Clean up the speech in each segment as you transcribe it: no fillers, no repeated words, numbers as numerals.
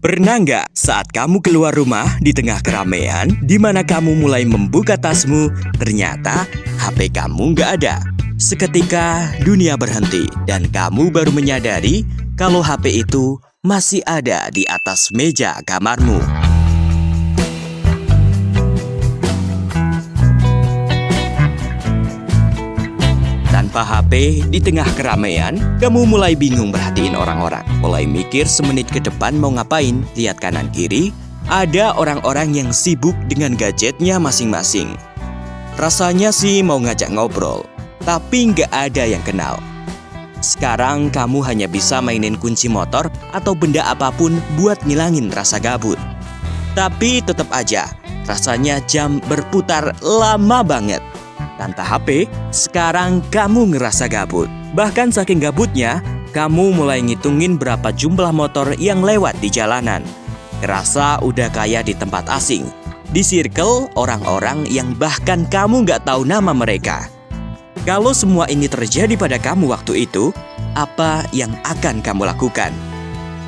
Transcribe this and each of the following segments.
Pernah nggak saat kamu keluar rumah di tengah keramaian, di mana kamu mulai membuka tasmu, ternyata HP kamu nggak ada? Seketika dunia berhenti dan kamu baru menyadari kalau HP itu masih ada di atas meja kamarmu. Tanpa HP di tengah keramaian, kamu mulai bingung perhatiin orang-orang. Mulai mikir semenit ke depan mau ngapain, lihat kanan kiri, ada orang-orang yang sibuk dengan gadgetnya masing-masing. Rasanya sih mau ngajak ngobrol, tapi nggak ada yang kenal. Sekarang kamu hanya bisa mainin kunci motor atau benda apapun buat ngilangin rasa gabut. Tapi tetap aja, rasanya jam berputar lama banget. Tanpa HP, sekarang kamu ngerasa gabut. Bahkan saking gabutnya, kamu mulai ngitungin berapa jumlah motor yang lewat di jalanan. Ngerasa udah kayak di tempat asing, di circle orang-orang yang bahkan kamu nggak tahu nama mereka. Kalau semua ini terjadi pada kamu waktu itu, apa yang akan kamu lakukan?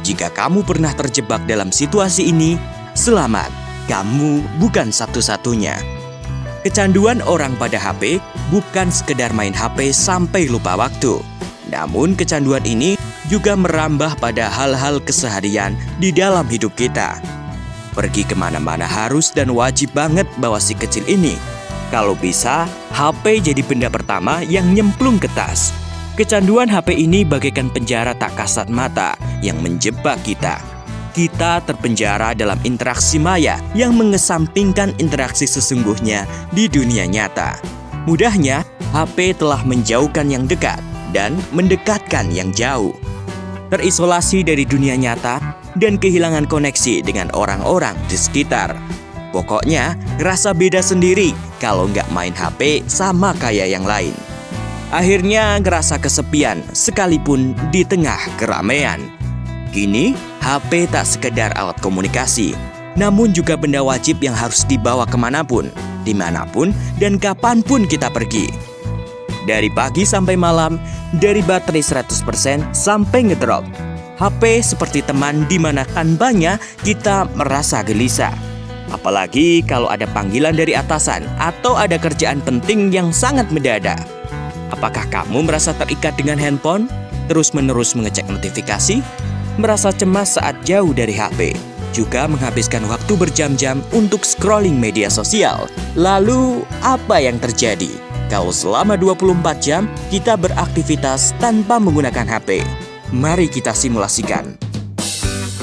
Jika kamu pernah terjebak dalam situasi ini, selamat, kamu bukan satu-satunya. Kecanduan orang pada HP bukan sekedar main HP sampai lupa waktu. Namun kecanduan ini juga merambah pada hal-hal keseharian di dalam hidup kita. Pergi kemana-mana harus dan wajib banget bawa si kecil ini. Kalau bisa, HP jadi benda pertama yang nyemplung ke tas. Kecanduan HP ini bagaikan penjara tak kasat mata yang menjebak kita. Kita terpenjara dalam interaksi maya yang mengesampingkan interaksi sesungguhnya di dunia nyata. Mudahnya, HP telah menjauhkan yang dekat dan mendekatkan yang jauh. Terisolasi dari dunia nyata dan kehilangan koneksi dengan orang-orang di sekitar. Pokoknya, ngerasa beda sendiri kalau nggak main HP sama kayak yang lain. Akhirnya ngerasa kesepian sekalipun di tengah keramaian. Kini, HP tak sekedar alat komunikasi, namun juga benda wajib yang harus dibawa kemanapun, dimanapun, dan kapanpun kita pergi. Dari pagi sampai malam, dari baterai 100% sampai ngedrop. HP seperti teman di mana tanpanya kita merasa gelisah. Apalagi kalau ada panggilan dari atasan atau ada kerjaan penting yang sangat mendadak. Apakah kamu merasa terikat dengan handphone, terus-menerus mengecek notifikasi, merasa cemas saat jauh dari HP, juga menghabiskan waktu berjam-jam untuk scrolling media sosial? Lalu, apa yang terjadi kalau selama 24 jam kita beraktivitas tanpa menggunakan HP? Mari kita simulasikan.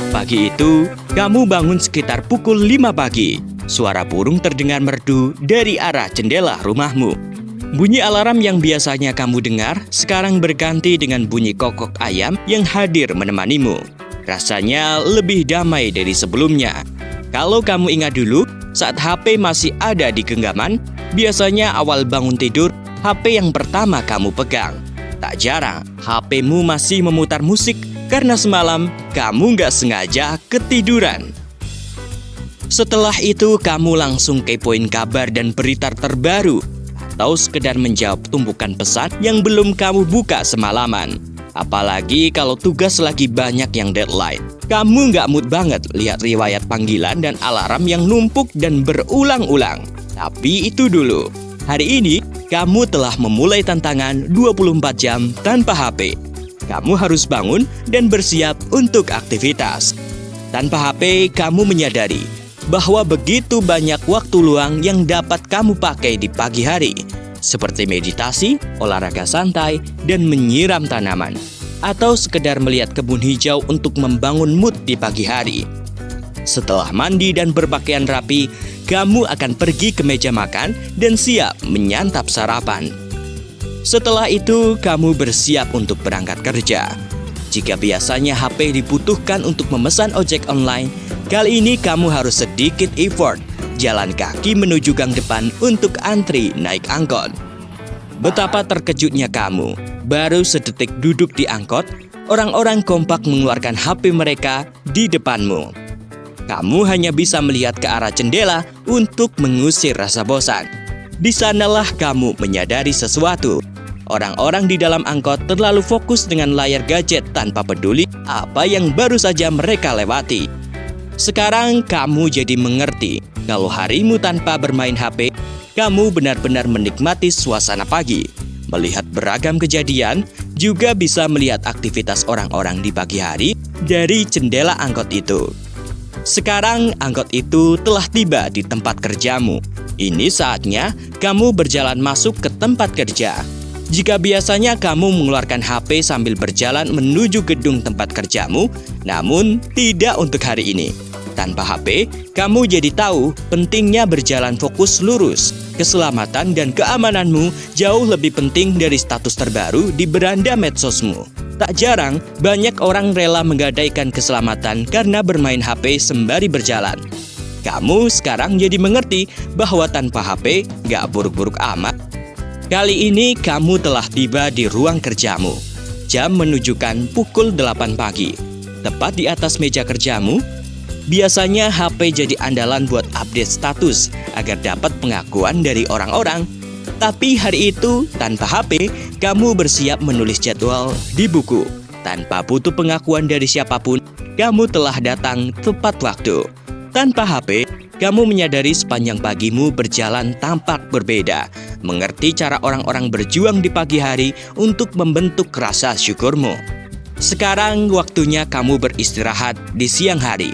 Pagi itu, kamu bangun sekitar pukul 5 pagi. Suara burung terdengar merdu dari arah jendela rumahmu. Bunyi alarm yang biasanya kamu dengar sekarang berganti dengan bunyi kokok ayam yang hadir menemanimu. Rasanya lebih damai dari sebelumnya. Kalau kamu ingat dulu, saat HP masih ada di genggaman, biasanya awal bangun tidur, HP yang pertama kamu pegang. Tak jarang, HP-mu masih memutar musik karena semalam kamu nggak sengaja ketiduran. Setelah itu, kamu langsung kepoin kabar dan berita terbaru, atau sekedar menjawab tumpukan pesan yang belum kamu buka semalaman. Apalagi kalau tugas lagi banyak yang deadline. Kamu nggak mood banget lihat riwayat panggilan dan alarm yang numpuk dan berulang-ulang. Tapi itu dulu. Hari ini, kamu telah memulai tantangan 24 jam tanpa HP. Kamu harus bangun dan bersiap untuk aktivitas. Tanpa HP, kamu menyadari bahwa begitu banyak waktu luang yang dapat kamu pakai di pagi hari, seperti meditasi, olahraga santai, dan menyiram tanaman, atau sekedar melihat kebun hijau untuk membangun mood di pagi hari. Setelah mandi dan berpakaian rapi, kamu akan pergi ke meja makan dan siap menyantap sarapan. Setelah itu, kamu bersiap untuk berangkat kerja. Jika biasanya HP dibutuhkan untuk memesan ojek online, kali ini kamu harus sedikit effort, jalan kaki menuju gang depan untuk antri naik angkot. Betapa terkejutnya kamu, baru sedetik duduk di angkot, orang-orang kompak mengeluarkan HP mereka di depanmu. Kamu hanya bisa melihat ke arah jendela untuk mengusir rasa bosan. Di sanalah kamu menyadari sesuatu. Orang-orang di dalam angkot terlalu fokus dengan layar gadget tanpa peduli apa yang baru saja mereka lewati. Sekarang kamu jadi mengerti kalau harimu tanpa bermain HP, kamu benar-benar menikmati suasana pagi. Melihat beragam kejadian, juga bisa melihat aktivitas orang-orang di pagi hari dari jendela angkot itu. Sekarang angkot itu telah tiba di tempat kerjamu. Ini saatnya kamu berjalan masuk ke tempat kerja. Jika biasanya kamu mengeluarkan HP sambil berjalan menuju gedung tempat kerjamu, namun tidak untuk hari ini. Tanpa HP, kamu jadi tahu pentingnya berjalan fokus lurus. Keselamatan dan keamananmu jauh lebih penting dari status terbaru di beranda medsosmu. Tak jarang, banyak orang rela menggadaikan keselamatan karena bermain HP sembari berjalan. Kamu sekarang jadi mengerti bahwa tanpa HP gak buruk-buruk amat. Kali ini kamu telah tiba di ruang kerjamu. Jam menunjukkan pukul 8 pagi. Tepat di atas meja kerjamu, biasanya HP jadi andalan buat update status agar dapat pengakuan dari orang-orang. Tapi hari itu, tanpa HP, kamu bersiap menulis jadwal di buku. Tanpa butuh pengakuan dari siapapun, kamu telah datang tepat waktu. Tanpa HP, kamu menyadari sepanjang pagimu berjalan tampak berbeda. Mengerti cara orang-orang berjuang di pagi hari untuk membentuk rasa syukurmu. Sekarang waktunya kamu beristirahat di siang hari.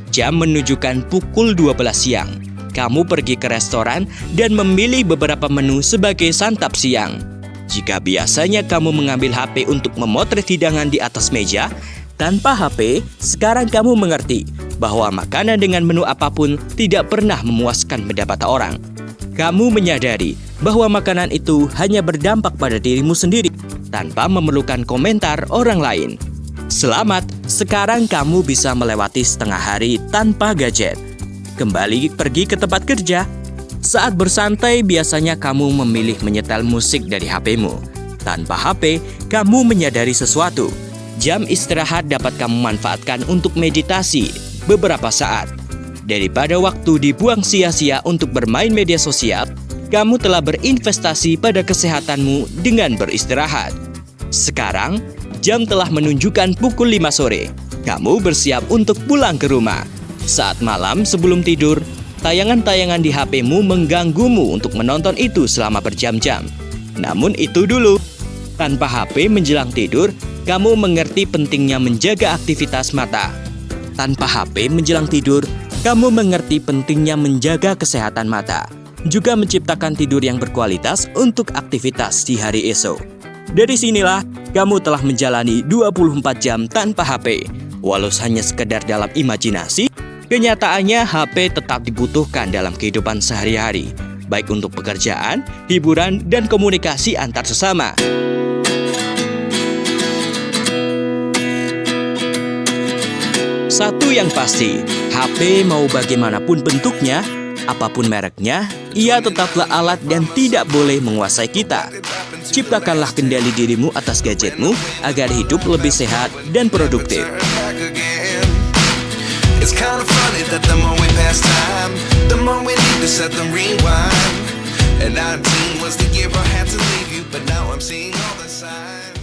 Jam menunjukkan pukul 12 siang. Kamu pergi ke restoran dan memilih beberapa menu sebagai santap siang. Jika biasanya kamu mengambil HP untuk memotret hidangan di atas meja, tanpa HP, sekarang kamu mengerti bahwa makanan dengan menu apapun tidak pernah memuaskan mata orang. Kamu menyadari bahwa makanan itu hanya berdampak pada dirimu sendiri tanpa memerlukan komentar orang lain. Selamat, sekarang kamu bisa melewati setengah hari tanpa gadget. Kembali pergi ke tempat kerja. Saat bersantai, biasanya kamu memilih menyetel musik dari HP-mu. Tanpa HP, kamu menyadari sesuatu. Jam istirahat dapat kamu manfaatkan untuk meditasi beberapa saat. Daripada waktu dibuang sia-sia untuk bermain media sosial, kamu telah berinvestasi pada kesehatanmu dengan beristirahat. Sekarang, jam telah menunjukkan pukul 5 sore. Kamu bersiap untuk pulang ke rumah. Saat malam sebelum tidur, tayangan-tayangan di HP-mu mengganggumu untuk menonton itu selama berjam-jam. Namun itu dulu. Tanpa HP menjelang tidur, kamu mengerti pentingnya menjaga aktivitas mata. Tanpa HP menjelang tidur, kamu mengerti pentingnya menjaga kesehatan mata. Juga menciptakan tidur yang berkualitas untuk aktivitas di hari esok. Dari sinilah, kamu telah menjalani 24 jam tanpa HP. Walau hanya sekedar dalam imajinasi, kenyataannya HP tetap dibutuhkan dalam kehidupan sehari-hari. Baik untuk pekerjaan, hiburan, dan komunikasi antar sesama. Satu yang pasti, HP mau bagaimanapun bentuknya, apapun mereknya, ia tetaplah alat dan tidak boleh menguasai kita. Ciptakanlah kendali dirimu atas gadgetmu agar hidup lebih sehat dan produktif. It's kind of funny that the more we pass time, the more we need to set the rewind. And 19 was the year I had to leave you, but now I'm seeing all the signs.